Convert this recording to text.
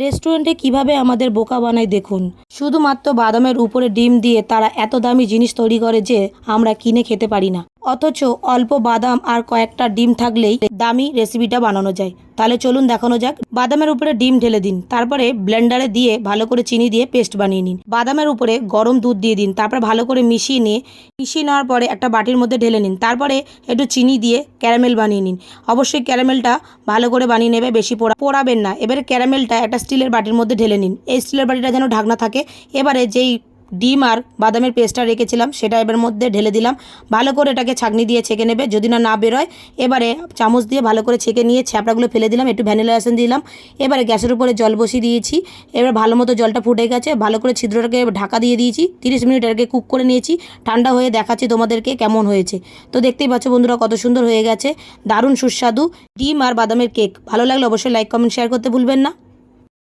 রেস্টুরেন্টে কিভাবে আমাদের বোকা বানায় দেখুন। শুধুমাত্র বাদামের উপরে ডিম দিয়ে তারা এত দামি জিনিস তৈরি করে যে আমরা কিনে খেতে পারি না, অথচ অল্প বাদাম আর কয়েকটা ডিম থাকলেই দামি রেসিপিটা বানানো যায়। তাহলে চলুন দেখানো যাক। বাদামের উপরে ডিম ঢেলে দিন, তারপরে ব্লেন্ডারে দিয়ে ভালো করে চিনি দিয়ে পেস্ট বানিয়ে নিন। বাদামের উপরে গরম দুধ দিয়ে দিন, তারপর ভালো করে মিশিয়ে নেওয়ার পরে একটা বাটির মধ্যে ঢেলে নিন। তারপরে একটু চিনি দিয়ে ক্যারামেল বানিয়ে নিন। অবশ্যই ক্যারামেলটা ভালো করে বানিয়ে নেবে, বেশি পোড়াবেন না। এবারে ক্যারামেলটা একটা স্টিলের বাটির মধ্যে ঢেলে নিন। এই স্টিলের বাটিটা যেন ঢাকনা থাকে। এবারে যেই ডিম আর বাদামের পেস্টটা রেখেছিলাম সেটা এবার মধ্যে ঢেলে দিলাম। ভালো করে এটাকে ছাঁকনি দিয়ে ছেঁকে নেবে, যদি না বেরোয়। এবারে চামচ দিয়ে ভালো করে ছেঁকে নিয়ে ছ্যাপড়াগুলো ফেলে দিলাম, একটু ভ্যানিলা এসেন্স দিলাম। এবারে গ্যাসের উপরে জল বসিয়ে দিয়েছি। এবার ভালো মতো জলটা ফুটে গেছে, ভালো করে ছিদ্রটাকে ঢাকা দিয়ে দিয়েছি। 30 মিনিট এটাকে কুক করে নিয়েছি। ঠান্ডা হয়ে দেখাচ্ছি তোমাদেরকে কেমন হয়েছে। তো দেখতেই পাচ্ছ বন্ধুরা কত সুন্দর হয়ে গেছে, দারুণ সুস্বাদু ডিম আর বাদামের কেক। ভালো লাগলে অবশ্যই লাইক কমেন্ট শেয়ার করতে ভুলবেন না।